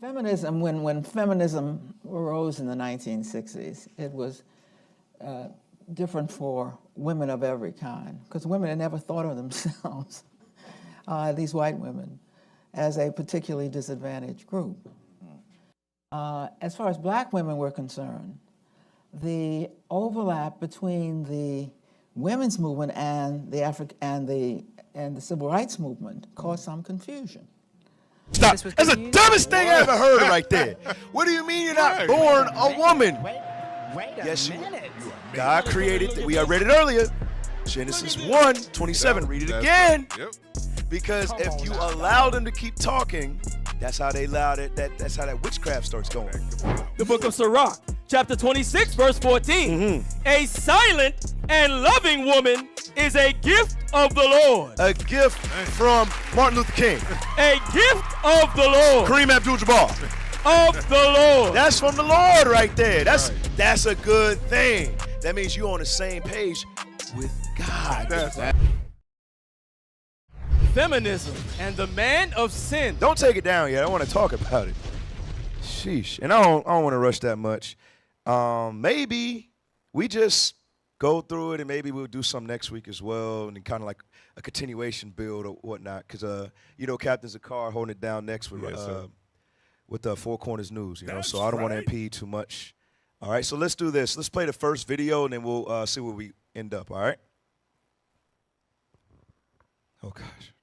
Feminism, when feminism arose in the 1960s, it was different for women of every kind, because women had never thought of themselves, these white women, as a particularly disadvantaged group. As far as black women were concerned, the overlap between the women's movement and the civil rights movement caused some confusion. Stop. That's the dumbest thing I ever heard right there. What do you mean you're not born a woman? Wait Yes, a minute. God created, we read it earlier, Genesis 1:27. Read it again. Because if you allow them to keep talking, that's how they allowed it. That's how that witchcraft starts going. The book of Sirach, chapter 26, verse 14. A silent and loving woman is a gift of the Lord. A gift from Martin Luther King. A gift of the Lord. Kareem Abdul-Jabbar. Of the Lord. That's from the Lord right there. That's a good thing. That means you're on the same page with God. Feminism and the man of sin. Don't take it down yet. I want to talk about it. Sheesh. And I don't want to rush that much. Maybe we just go through it, and maybe we'll do some next week as well, and kind of like a continuation build or whatnot. Because Captain Zakar holding it down next with the Four Corners News. So I don't want to impede too much. All right. So let's do this. Let's play the first video, and then we'll see where we end up. All right. Oh gosh.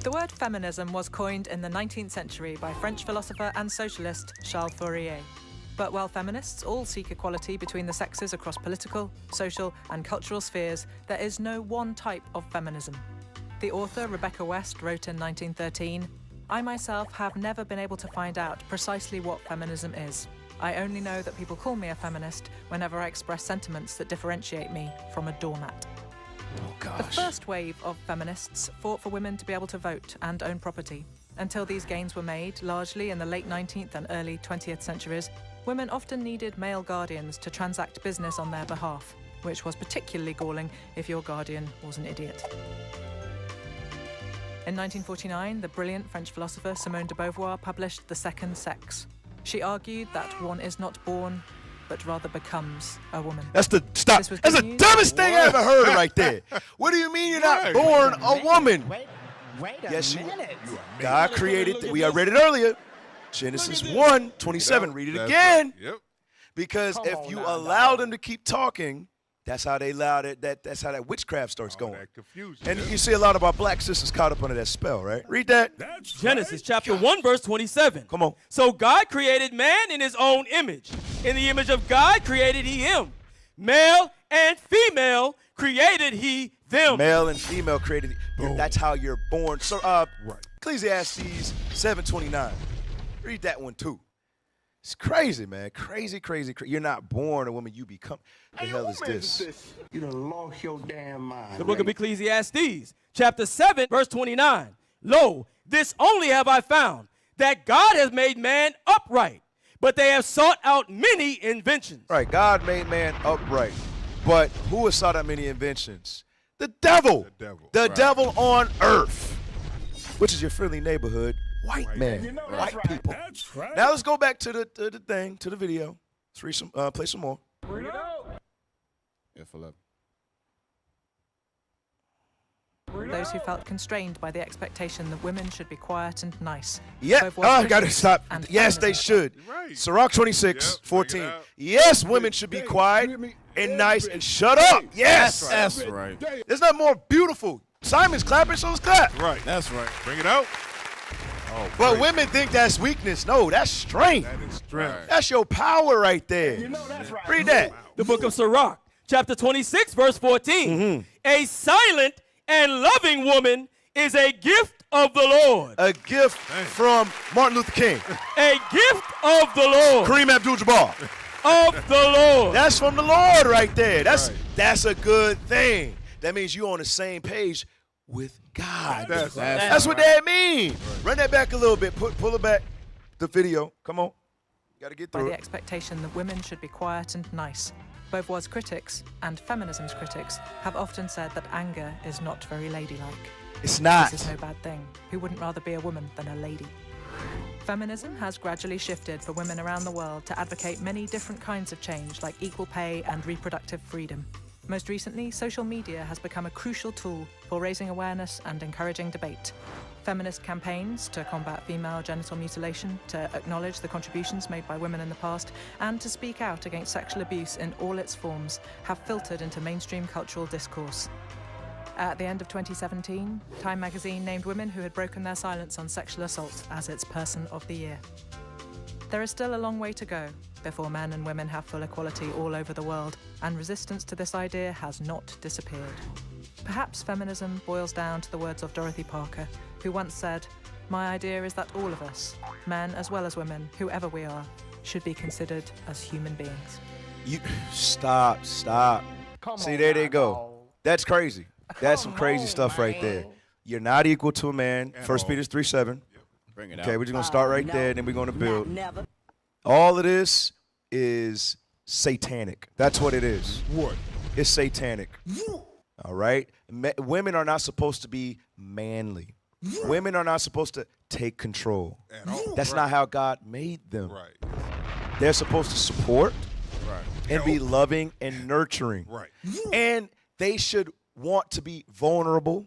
The word feminism was coined in the 19th century by French philosopher and socialist Charles Fourier. But while feminists all seek equality between the sexes across political, social, and cultural spheres, there is no one type of feminism. The author Rebecca West wrote in 1913, "I myself have never been able to find out precisely what feminism is. I only know that people call me a feminist whenever I express sentiments that differentiate me from a doormat." Oh gosh. The first wave of feminists fought for women to be able to vote and own property. Until these gains were made, largely in the late 19th and early 20th centuries, women often needed male guardians to transact business on their behalf, which was particularly galling if your guardian was an idiot. In 1949, the brilliant French philosopher Simone de Beauvoir published The Second Sex. She argued that one is not born, but rather becomes a woman. That's the dumbest thing I ever heard right there. What do you mean you're not born a woman? Wait Yes, a minute. God created, we read it earlier, Genesis 1:27. Read it again. Because if you allow them to keep talking, that's how they allowed it. That's how that witchcraft starts going. And you see a lot of our black sisters caught up under that spell, right? Read that. Genesis chapter 1, verse 27. Come on. So God created man in his own image. In the image of God created he him. Male and female created he them. Male and female created. That's how you're born. So, Ecclesiastes 7:29. Read that one too. It's crazy, man. Crazy. You're not born a woman, you become. The hell is this? You done lost your damn mind. The book of Ecclesiastes, chapter 7, verse 29. Lo, this only have I found, that God has made man upright, but they have sought out many inventions. Right, God made man upright. But who has sought out many inventions? The devil. The devil on earth, which is your friendly neighborhood white man, white people. Now let's go back to the video. Let's read some, play some more. F11. Those who felt constrained by the expectation that women should be quiet and nice. Yeah, I gotta stop. Yes, they should. Sirach 26:14. Yes, women should be quiet and nice and shut up. Yes. That's right. There's nothing more beautiful. Simon's clapping, so let's clap. Right. That's right. Bring it out. Oh, but women think that's weakness. No, that's strength. That is strength. That's your power right there. You know that's right. Read that. The book of Sirach, chapter 26, verse 14. A silent and loving woman is a gift of the Lord. A gift from Martin Luther King. A gift of the Lord. Kareem Abdul-Jabbar. Of the Lord. That's from the Lord right there. That's a good thing. That means you're on the same page with God. That's what that means. Run that back a little bit. Pull it back. The video. Come on. You got to get through By the it. expectation that women should be quiet and nice. Beauvoir's critics and feminism's critics have often said that anger is not very ladylike. It's not. This is no bad thing. Who wouldn't rather be a woman than a lady? Feminism has gradually shifted for women around the world to advocate many different kinds of change, like equal pay and reproductive freedom. Most recently, social media has become a crucial tool for raising awareness and encouraging debate. Feminist campaigns to combat female genital mutilation, to acknowledge the contributions made by women in the past, and to speak out against sexual abuse in all its forms have filtered into mainstream cultural discourse. At the end of 2017, Time magazine named women who had broken their silence on sexual assault as its Person of the Year. There is still a long way to go before men and women have full equality all over the world, and resistance to this idea has not disappeared. Perhaps feminism boils down to the words of Dorothy Parker, who once said, "My idea is that all of us, men as well as women, whoever we are, should be considered as human beings." You stop. See, there they go. That's crazy. That's some crazy stuff right there. You're not equal to a man. 1 Peter 3:7. Bring it Okay, out. we're just gonna start right there, and then we're gonna build. All of this is satanic. That's what it is. What? It's satanic. All right? Women are not supposed to be manly. Women are not supposed to take control. At all. That's not how God made them. Right. They're supposed to support Right. and be Help. loving and nurturing. Right. And they should want to be vulnerable.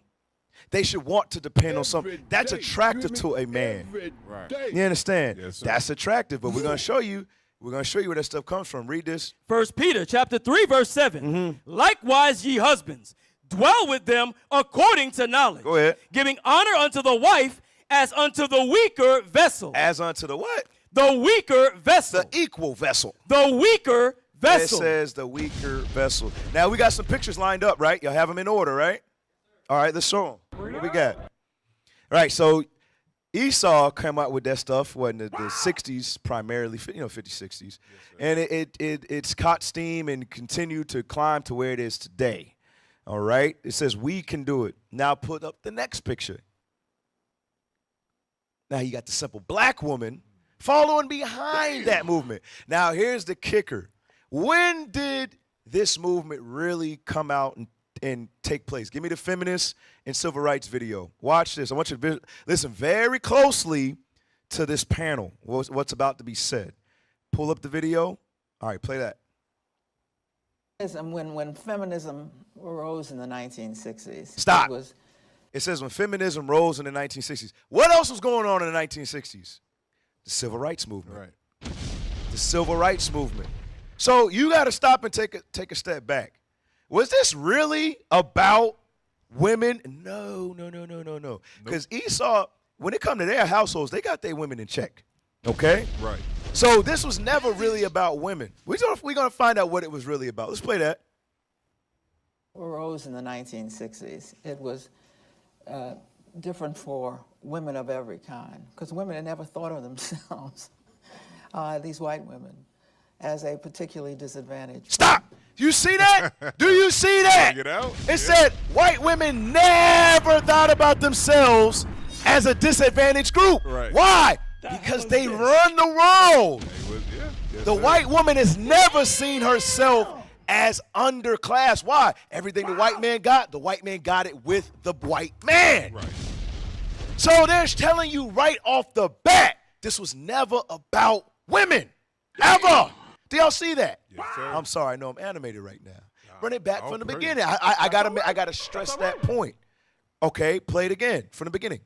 They should want to depend on something. That's attractive to a man. Right. You understand? Yes, sir. That's attractive, but we're going to show you where that stuff comes from. Read this. 1 Peter chapter 3, verse 7. Likewise, ye husbands, dwell with them according to knowledge. Go ahead. Giving honor unto the wife as unto the weaker vessel. As unto the what? The weaker vessel. The equal vessel. The weaker vessel. It says the weaker vessel. Now, we got some pictures lined up, right? Y'all have them in order, right? All right, let's show them. What we got? All right, so Esau came out with that stuff in the 60s, primarily, 50s, 60s. And it's caught steam and continued to climb to where it is today. All right? It says we can do it. Now put up the next picture. Now you got the simple black woman following behind that movement. Now here's the kicker. When did this movement really come out and take place? Give me the feminist and civil rights video. Watch this. I want you to listen very closely to this panel, what's about to be said. Pull up the video. All right, play that. When feminism arose in the 1960s, Stop. It It says when feminism rose in the 1960s. What else was going on in the 1960s? The civil rights movement. Right. The civil rights movement. So you got to stop and take a step back. Was this really about women? No. Because Esau, when it come to their households, they got their women in check. Okay? Right. So this was never really about women. We're gonna find out what it was really about. Let's play that. arose in the 1960s. It was different for women of every kind, because women had never thought of themselves, these white women, as a particularly disadvantaged. Stop! You see that? Do you see that? Bring it out. It said white women never thought about themselves as a disadvantaged group. Right. Why? Because they run the world. Yes, The sir. white woman has never seen herself as underclass. Why? Everything the white man got, the white man got it with the white man. Right. So they're telling you right off the bat, this was never about women, ever. Do y'all see that? Yes, sir. I'm sorry, no, I'm animated right now. Run it back all from the praise. beginning. I gotta stress that point. Okay, play it again from the beginning.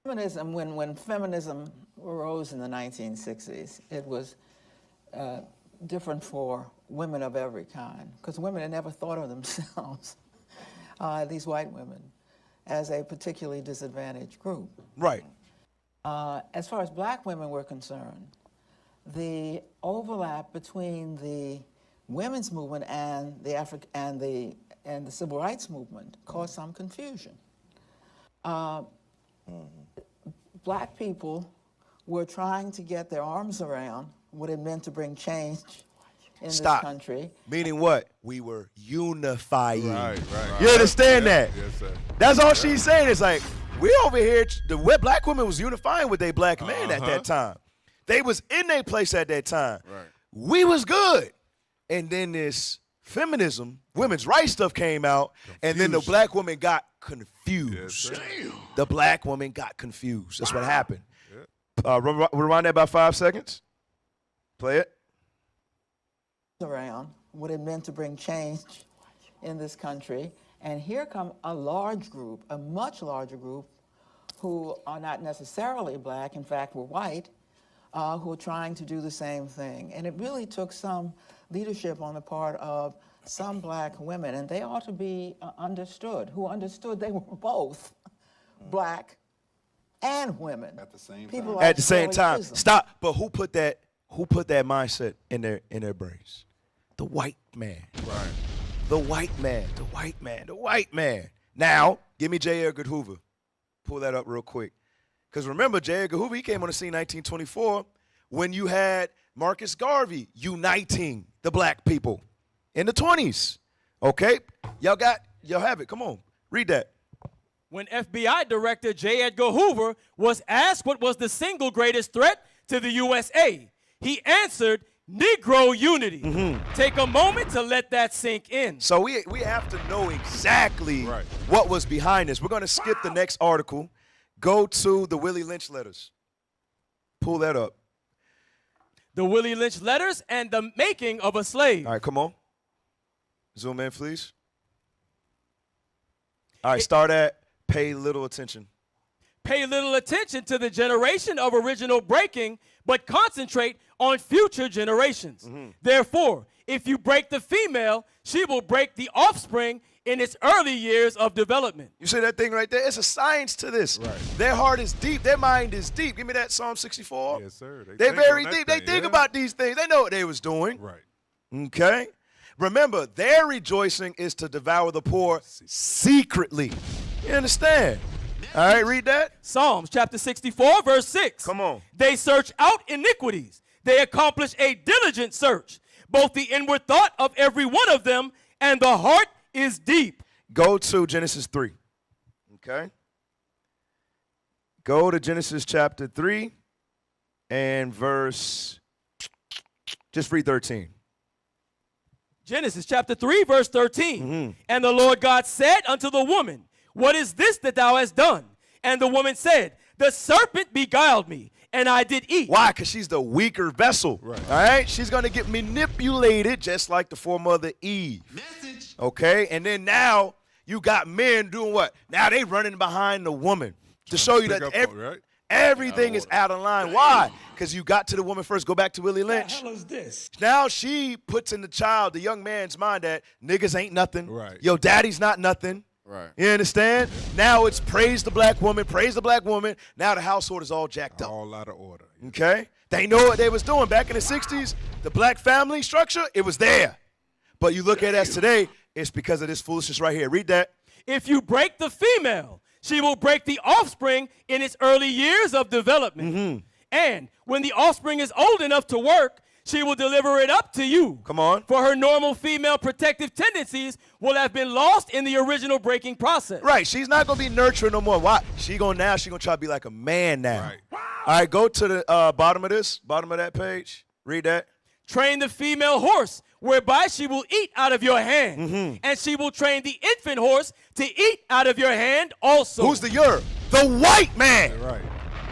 Feminism, when feminism arose in the 1960s, it was different for women of every kind, because women had never thought of themselves, these white women, as a particularly disadvantaged group. Right. As far as black women were concerned, the overlap between the women's movement and the civil rights movement caused some confusion. Black people were trying to get their arms around what it meant to bring change in Stop. this country. Meaning what? We were unifying. Right. You understand Yeah, that? Yes, sir. That's all she's saying. It's like, we over here, black women was unifying with their black men at that time. They was in their place at that time. Right. We was good. and then this feminism, women's rights stuff came out, and then the black woman got confused. Yes, the black woman got confused. That's what happened. Rewind that about 5 seconds. Play it. Around what it meant to bring change in this country. And here come a large group, a much larger group, who are not necessarily black, in fact, were white, who are trying to do the same thing. And it really took some leadership on the part of some black women, and they ought to be understood, who understood they were both black and women. At the same People time. like At the same Shirley time. Chisholm. Stop. But who put that mindset in their brains? The white man. Right. The white man. The white man. The white man. Now, give me J. Edgar Hoover. Pull that up real quick. Because remember, J. Edgar Hoover, he came on the scene in 1924 when you had Marcus Garvey uniting the black people in the 20s. Okay? Y'all have it. Come on. Read that. When FBI Director J. Edgar Hoover was asked what was the single greatest threat to the USA, he answered, Negro unity. Take a moment to let that sink in. So we have to know exactly Right. what was behind this. We're going to skip the next article. Go to the Willie Lynch letters. Pull that up. The Willie Lynch letters and the making of a slave. All right, come on. Zoom in, please. All right, start at pay little attention. Pay little attention to the generation of original breaking, but concentrate on future generations. Therefore, if you break the female, she will break the offspring in its early years of development. You see that thing right there? It's a science to this. Right. Their heart is deep. Their mind is deep. Give me that Psalm 64. Yes, sir. They're think very on that deep. They thing, think yeah. about these things. They know what they was doing. Right. Okay? Remember, their rejoicing is to devour the poor secretly. You understand? All right, read that. Psalms chapter 64, verse 6. Come on. They search out iniquities. They accomplish a diligent search. Both the inward thought of every one of them and the heart is deep. Go to Genesis 3. Okay? Go to Genesis chapter 3 and just read 13. Genesis chapter 3, verse 13. And the Lord God said unto the woman, what is this that thou hast done? And the woman said, the serpent beguiled me, and I did eat. Why? Because she's the weaker vessel. Right. All right? She's going to get manipulated just like the foremother Eve. Message. Okay? And then now you got men doing what? Now they running behind the woman to show you pick that up on, right? everything is out of line. Why? Because you got to the woman first. Go back to Willie Lynch. What the hell is this? Now she puts in the young man's mind that niggas ain't nothing. Right. Yo, daddy's not nothing. Right. You understand? Now it's praise the black woman, praise the black woman. Now the household is all jacked up. All out of order. Okay? They know what they was doing. Back in the 60s, the black family structure, it was there. But you look at us today, it's because of this foolishness right here. Read that. If you break the female, she will break the offspring in its early years of development. And when the offspring is old enough to work, she will deliver it up to you. Come on. For her normal female protective tendencies will have been lost in the original breaking process. Right. She's not going to be nurturing no more. Why? She going to try to be like a man now. Right. All right, go to the bottom of that page. Read that. Train the female horse, whereby she will eat out of your hand. And she will train the infant horse to eat out of your hand also. Who's the your? The white man. Right.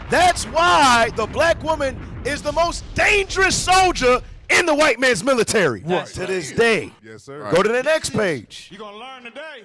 That's why the black woman is the most dangerous soldier in the white man's military to this day. Yes, sir. Go to the next page. You gonna learn today.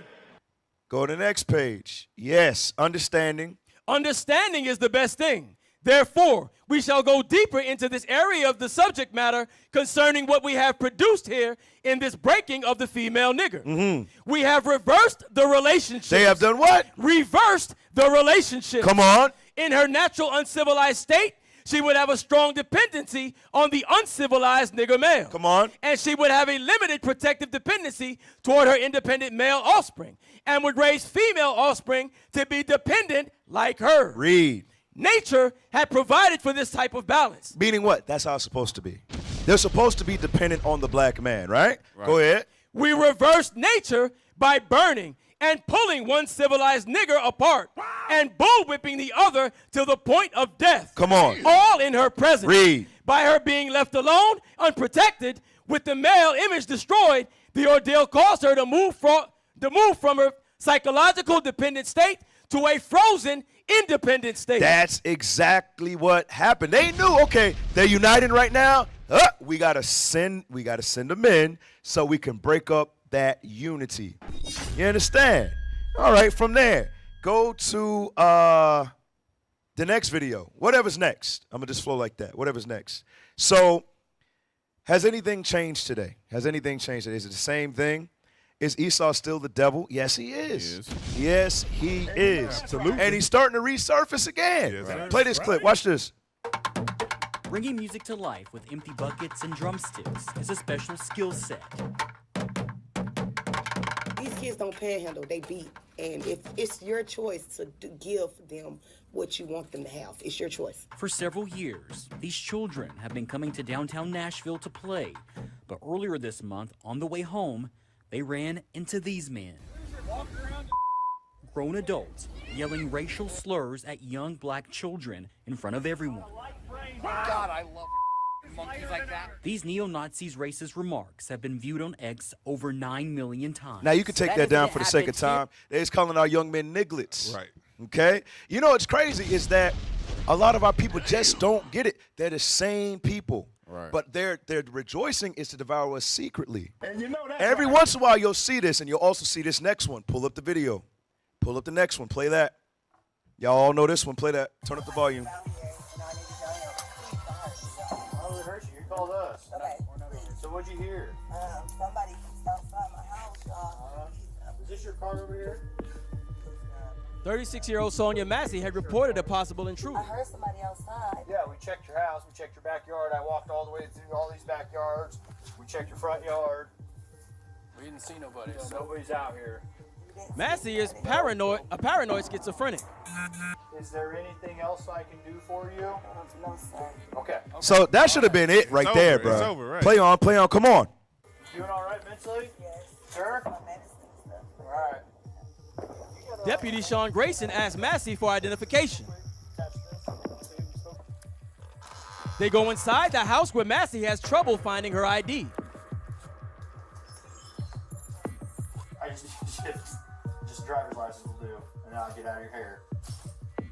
Go to the next page. Yes, understanding. Understanding is the best thing. Therefore, we shall go deeper into this area of the subject matter concerning what we have produced here in this breaking of the female nigger. We have reversed the relationship. They have done what? Reversed the relationship. Come on. In her natural uncivilized state, she would have a strong dependency on the uncivilized nigger male. Come on. And she would have a limited protective dependency toward her independent male offspring and would raise female offspring to be dependent like her. Read. Nature had provided for this type of balance. Meaning what? That's how it's supposed to be. They're supposed to be dependent on the black man, right? Go ahead. We reversed nature by burning and pulling one civilized nigger apart and bullwhipping the other to the point of death. Come on. All in her presence. Read. By her being left alone, unprotected, With the male image destroyed, the ordeal caused her to move from her psychological dependent state to a frozen, independent state. That's exactly what happened. They knew, okay, they're uniting right now. We gotta send them in so we can break up that unity. You understand? All right, from there, go to the next video. Whatever's next. I'm gonna just flow like that. Whatever's next. So, has anything changed today? Has anything changed today? Is it the same thing? Is Esau still the devil? Yes, he is. Yes, he is. Absolutely. And he's starting to resurface again. Yes, sir. Play this clip. Watch this. Bringing music to life with empty buckets and drumsticks is a special skill set. These kids don't panhandle, they beat. And if it's your choice to give them what you want them to have, it's your choice. For several years, these children have been coming to downtown Nashville to play. But earlier this month, on the way home, they ran into these men. Grown adults yelling racial slurs at young black children in front of everyone. God, I love monkeys like that. These neo-Nazis' racist remarks have been viewed on X over 9 million times. Now, you can take that down for the sake of time. They're just calling our young men nigglets. Right. Okay? You know what's crazy is that a lot of our people just don't get it. They're the same people. Right. But their rejoicing is to devour us secretly. And you know that. Every once in a while, you'll see this, and you'll also see this next one. Pull up the video. Pull up the next one. Play that. Y'all all know this one. Play that. Turn up the volume. Oh, it hurt you. You called us. Okay. So what'd you hear? Somebody outside my house. Is this your car over here? 36-year-old Sonia Massey had reported a possible intruder. I heard somebody outside. Yeah, we checked your house. We checked your backyard. I walked all the way through all these backyards. We checked your front yard. We didn't see nobody. So nobody's out here. Massey is a paranoid schizophrenic. Is there anything else I can do for you? No, sir. Okay. So that should have been it right It's there, over. bro. It's over, right. Play on. Come on. Doing all right mentally? Yes. Sure? My medicine and stuff. All right. Deputy Sean Grayson asked Massey for identification. They go inside the house where Massey has trouble finding her ID. I just driver's license will do, and then I'll get out of your hair. 1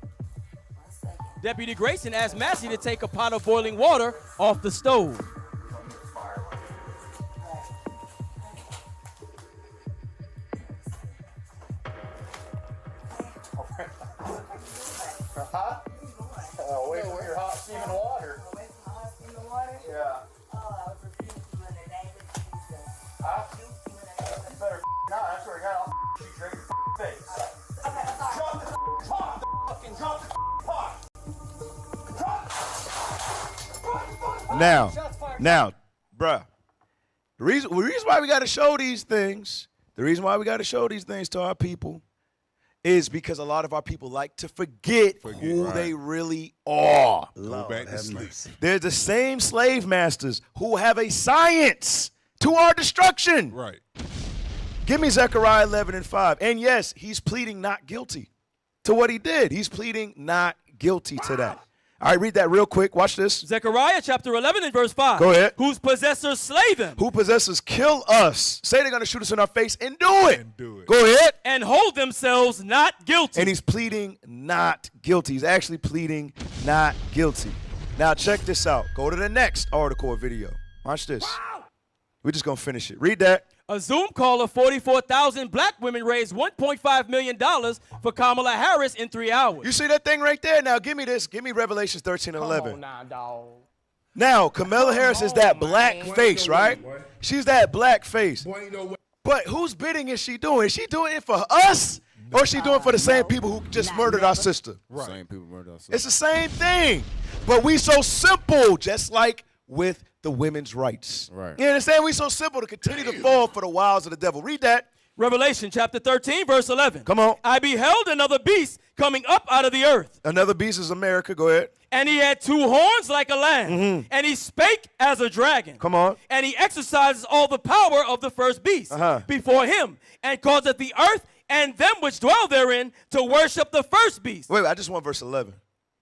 second. Deputy Grayson asked Massey to take a pot of boiling water off the stove. We don't need the fire. Huh? Away from your hot steaming water. Away from the house in the water? Yeah. Oh, I was repeating you in the name of Jesus. Huh? You in the name of You better not. That's where I got all shoot you right in your face. Okay, I'm sorry. Drop the pot. Fucking drop the pot. Drop. Now, bruh. The reason why we got to show these things, to our people, is because a lot of our people like to forget who right. they really are. Go back to sleep. They're the same slave masters who have a science to our destruction. Right. Give me Zechariah 11:5. And yes, he's pleading not guilty to what he did. He's pleading not guilty to that. All right, read that real quick. Watch this. Zechariah chapter 11 and verse 5. Go ahead. Whose possessors slay them Who possesses kill us. Say they're going to shoot us in our face and do it. And do it. Go ahead. and hold themselves not guilty. And he's pleading not guilty. He's actually pleading not guilty. Now check this out. Go to the next article or video. Watch this. We're just going to finish it. Read that. A Zoom call of 44,000 black women raised $1.5 million for Kamala Harris in 3 hours. You see that thing right there? Now give me this. Give me Revelations 13 and 11. Come on now, dog. Now, Kamala Harris is that black face, right? She's that black face. But whose bidding is she doing? Is she doing it for us? Or is she doing it for the same people who just murdered our sister? Right. Same people murdered us. It's the same thing. But we so simple, just like with the women's rights. Right. You understand? We so simple to continue to fall for the wiles of the devil. Read that. Revelation chapter 13, verse 11. Come on. I beheld another beast coming up out of the earth. Another beast is America. Go ahead. And he had 2 horns like a lamb. And he spake as a dragon. Come on. And he exercises all the power of the first beast before him, and causeth the earth and them which dwell therein to worship the first beast. Wait, I just want verse 11.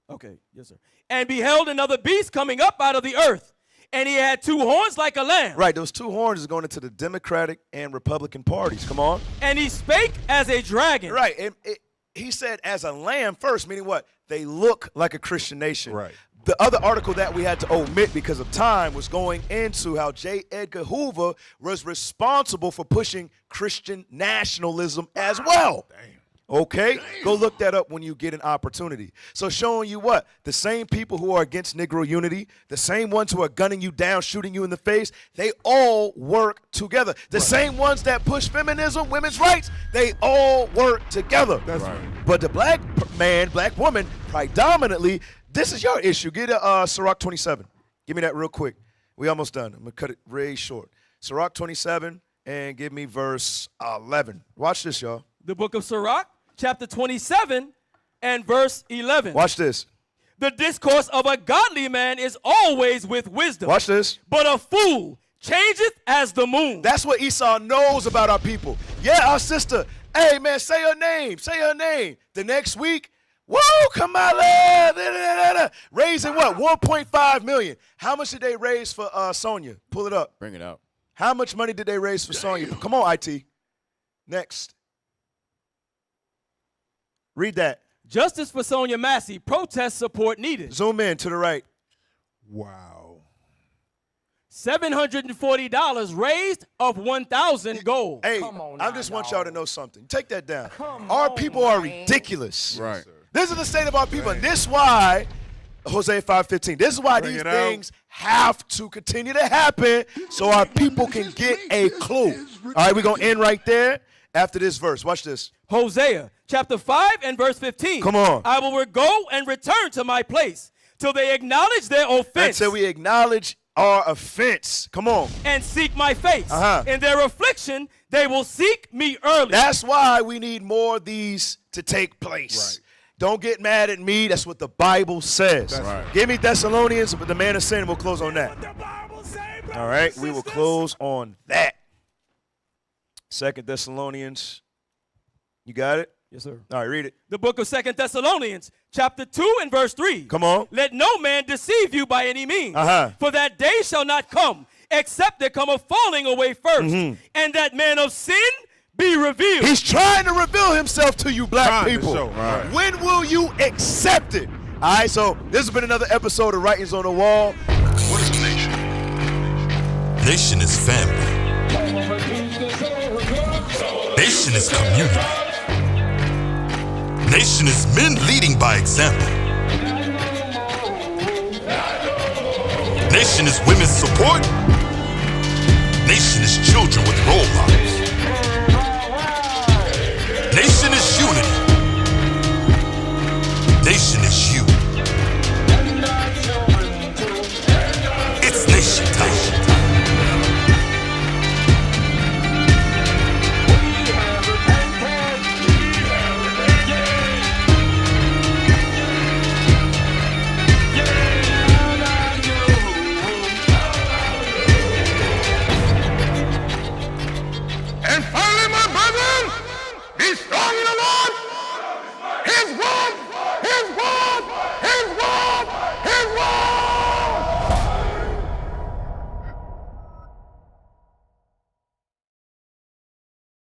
Okay, yes, sir. And beheld another beast coming up out of the earth. And he had 2 horns like a lamb. Right, those 2 horns is going into the Democratic and Republican parties. Come on. And he spake as a dragon. Right, he said as a lamb first, meaning what? They look like a Christian nation. Right. The other article that we had to omit because of time was going into how J. Edgar Hoover was responsible for pushing Christian nationalism as well. Damn. Okay? Go look that up when you get an opportunity. So showing you what? The same people who are against Negro unity, the same ones who are gunning you down, shooting you in the face, they all work together. The same ones that push feminism, women's rights, they all work together. That's right. But the black man, black woman, predominantly, this is your issue. Get a Sirach 27. Give me that real quick. We almost done. I'm going to cut it really short. Sirach 27 and give me verse 11. Watch this, y'all. The book of Sirach, chapter 27 and verse 11. Watch this. The discourse of a godly man is always with wisdom. Watch this. But a fool changeth as the moon. That's what Esau knows about our people. Yeah, our sister. Hey, man, say her name. Say her name. The next week, woo, Kamala. Raising what? 1.5 million. How much did they raise for Sonia? Pull it up. Bring it out. How much money did they raise for Sonia? Come on, IT. Next. Read that. Justice for Sonia Massey. Protest support needed. Zoom in to the right. Wow. $740 raised of 1,000 gold. Hey, I just want y'all to know something. Take that down. Our people are ridiculous. Right. This is the state of our people. And this is why, Hosea 5:15, this is why Bring these it out. things have to continue to happen so our people can get a clue. All right, we're going to end right there after this verse. Watch this. Hosea chapter 5 and verse 15. Come on. I will go and return to my place till they acknowledge their offense. Until we acknowledge our offense. Come on. And seek my face. Uh-huh. In their affliction, they will seek me early. That's why we need more of these to take place. Right. Don't get mad at me. That's what the Bible says. That's right. Give me Thessalonians, the man of sin, and we'll close on that. All right, we will close on that. 2 Thessalonians. You got it? Yes, sir. All right, read it. The book of 2 Thessalonians, chapter 2 and verse 3. Come on. Let no man deceive you by any means. Uh-huh. For that day shall not come, except there come a falling away first, and that man of sin be revealed. He's trying to reveal himself to you black Trying to people. show, right. When will you accept it? All right, so this has been another episode of Writings on the Wall. What is a nation? Nation is family. Nation is community. Nation is men leading by example. Nation is women's support. Nation is children with role models. Nation is unity. Nation